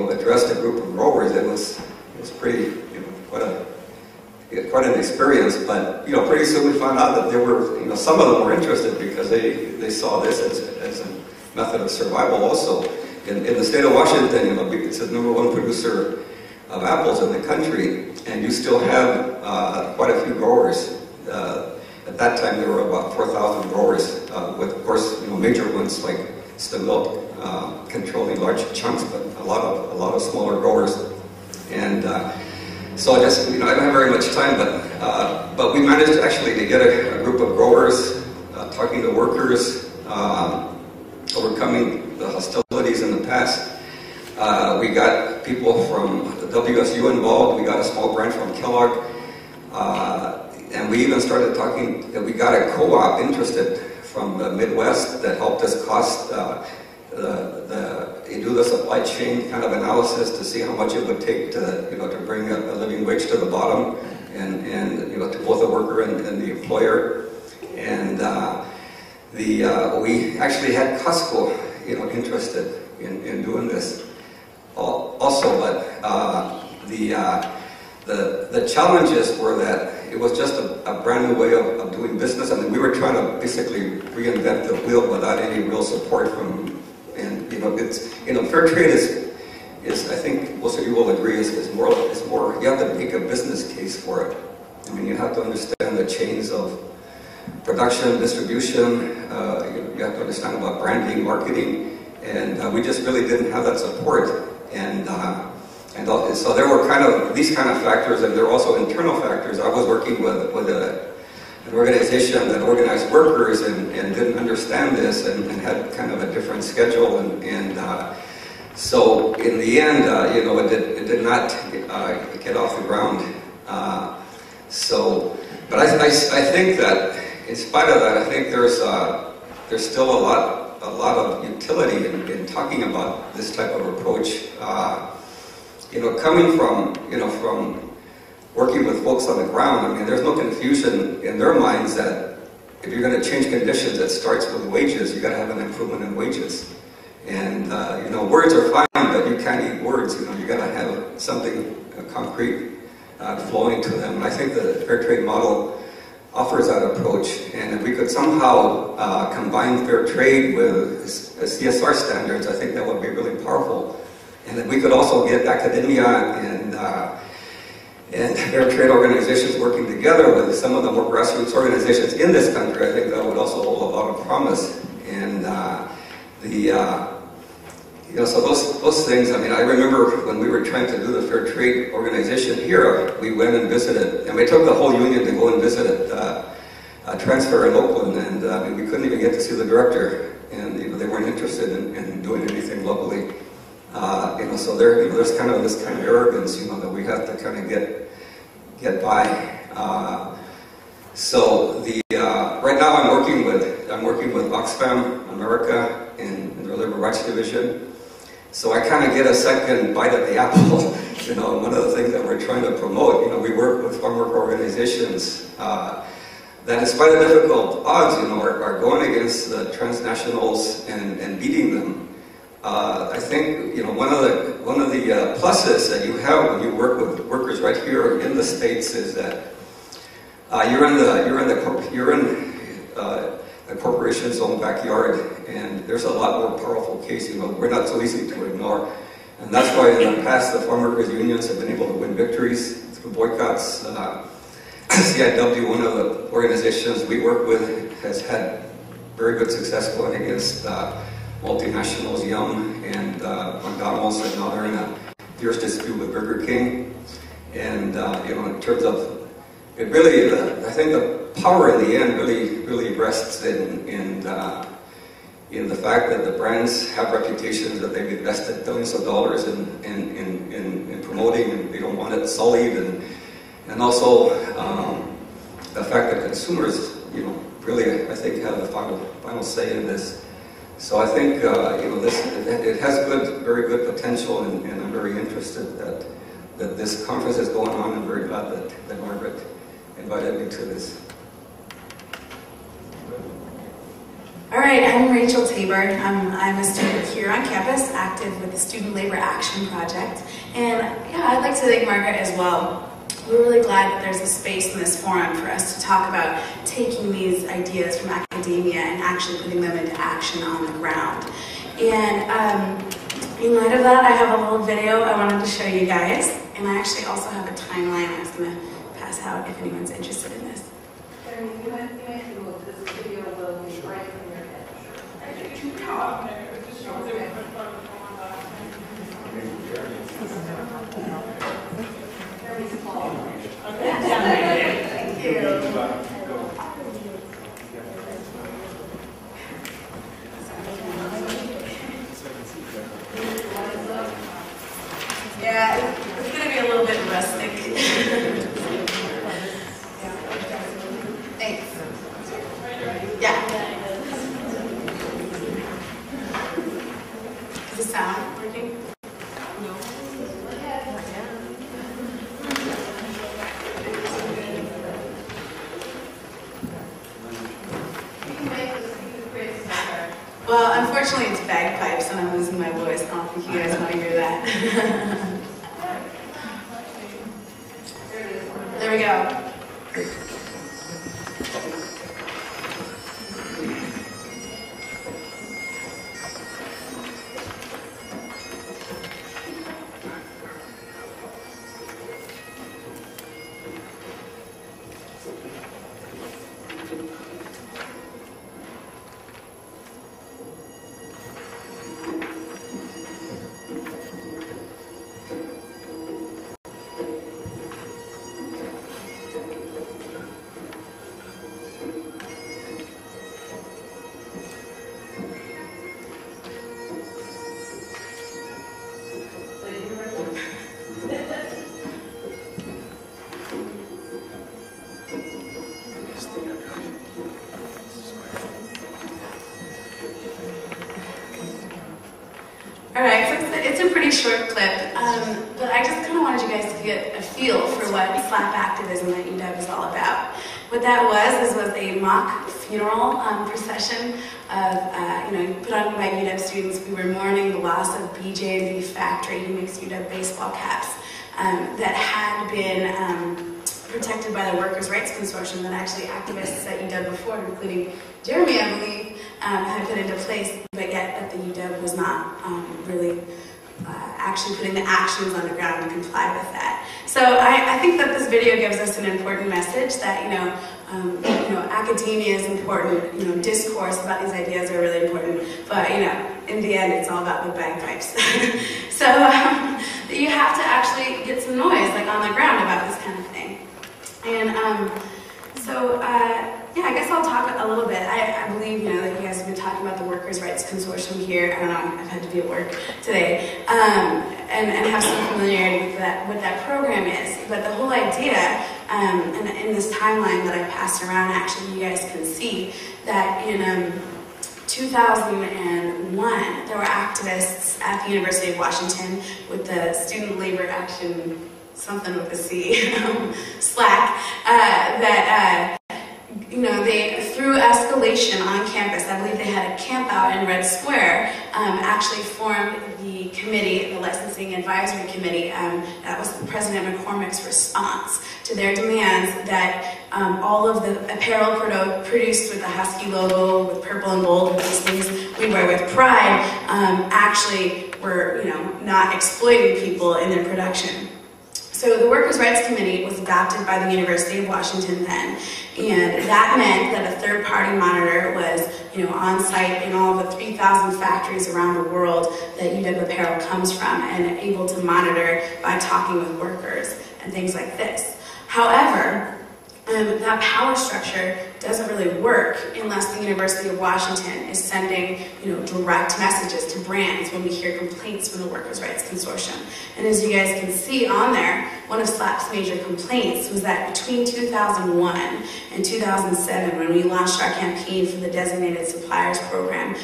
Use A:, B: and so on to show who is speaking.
A: addressed a group of growers. It was pretty, quite an experience. But pretty soon we found out that there were, some of them were interested because they saw this as a method of survival also. In the state of Washington, it's the #1 producer of apples in the country, and you still have quite a few growers. At that time, there were about 4,000 growers, with, of course, major ones like Stemilk controlling large chunks, but a lot of smaller growers. And so I just, I don't have very much time, but we managed actually to get a group of growers talking to workers, overcoming the hostilities in the past. We got people from the WSU involved. We got a small branch from Kellogg. And we even started talking, we got a co-op interested from the Midwest that helped us cost, do the supply chain kind of analysis to see how much it would take to, to bring a living wage to the bottom and to both the worker and the employer. And we actually had Costco, interested in doing this also, but the challenges were that it was just a brand new way of doing business. I mean, we were trying to basically reinvent the wheel without any real support from, and fair trade is I think most of you will agree is more, you have to make a business case for it. I mean, you have to understand the chains of production, distribution, you have to understand about branding, marketing, and we just really didn't have that support. And so there were these kind of factors, and there were also internal factors. I was working with an organization that organized workers and didn't understand this and had kind of a different schedule. And so in the end, it did not get off the ground. But I think that in spite of that, I think there's still a lot of utility in talking about this type of approach. Coming from working with folks on the ground, I mean, there's no confusion in their minds that if you're going to change conditions, it starts with wages. You got to have an improvement in wages. And words are fine, but you can't eat words. You got to have something concrete flowing to them. And I think the fair trade model offers that approach. And if we could somehow combine fair trade with CSR standards, I think that would be really powerful. And then we could also get academia and fair trade organizations working together with some of the more grassroots organizations in this country. I think that would also hold a lot of promise. And so those things. I mean, I remember when we were trying to do the fair trade organization here, we went and visited, and we took the whole union to go and visit a transfer in Oakland, and I mean, we couldn't even get to see the director, and they weren't interested in doing anything locally. So there's kind of this kind of arrogance, that we have to kind of get by. Right now I'm working with Oxfam America in the Labor Rights Division. So I kind of get a second bite at the apple. One of the things that we're trying to promote. We work with farm worker organizations that, in spite of difficult odds, are going against the transnationals and beating them. I think one of the pluses that you have when you work with workers right here in the States is that you're in a corporation's own backyard, and there's a lot more powerful case. We're not so easy to ignore, and that's why in the past the farm workers unions have been able to win victories through boycotts. CIW, one of the organizations we work with, has had very good success going against multinationals, Yum and McDonald's, and now they're in a fierce dispute with Burger King. And in terms of it, really, I think the power in the end really rests in the fact that the brands have reputations that they've invested billions of dollars in promoting, and they don't want it sullied, and also the fact that consumers, really, I think, have the final say in this. So I think it has very good potential, and I'm very interested that this conference is going on. I'm very glad that Margaret invited me to this.
B: All right. right, I'm Rachel Tabor. I'm a student here on campus, active with the Student Labor Action Project. And yeah, I'd like to thank Margaret as well. We're really glad that there's a space in this forum for us to talk about taking these ideas from academia and actually putting them into action on the ground. And in light of that, I have a little video I wanted to show you guys. And I actually also have a timeline I was going to pass out if anyone's interested in this.
C: Jeremy, you might have to move. This video will be right from your head. Jeremy's fault. Thank you.
B: Yeah, it's going to be a little bit rustic. Thanks. Yeah. Is the sound working? No. Well, unfortunately it's bagpipes and I'm losing my voice. I don't think you guys want to hear that. There we go. Alright, so it's a pretty short clip, but I just kind of wanted you guys to get a feel for what slap activism at UW is all about. What that was a mock funeral procession of, put on by UW students. We were mourning the loss of BJ&B Factory, who makes UW baseball caps, that had been protected by the Workers' Rights Consortium that actually activists at UW before, including Jeremy, I believe, had put into place, but yet that the UW was not really actually putting the actions on the ground to comply with that. So I think that this video gives us an important message that academia is important. Discourse about these ideas are really important, but in the end, it's all about the bagpipes. So you have to actually get some noise on the ground about this kind of thing. And yeah, I guess I'll talk a little bit. I believe, that you guys have been talking about the Workers' Rights Consortium here. I don't know, I've had to be at work today, and have some familiarity with what that program is. But the whole idea, and in this timeline that I passed around, actually, you guys can see that in 2001, there were activists at the University of Washington with the Student Labor Action, something with a C, SLAC, that they, through escalation on campus, I believe they had a camp out in Red Square, actually formed the committee, the Licensing Advisory Committee. That was President McCormick's response to their demands that all of the apparel produced with the Husky logo, with purple and gold, with these things we wear with pride, actually were, not exploiting people in their production. So the Workers' Rights Committee was adopted by the University of Washington then, and that meant that a third-party monitor was, on site in all the 3,000 factories around the world that UW apparel comes from, and able to monitor by talking with workers and things like this. However, that power structure doesn't really work unless the University of Washington is sending, direct messages to brands when we hear complaints from the Workers' Rights Consortium. And as you guys can see on there, one of SLAP's major complaints was that between 2001 and 2007, when we launched our campaign for the Designated Suppliers Program,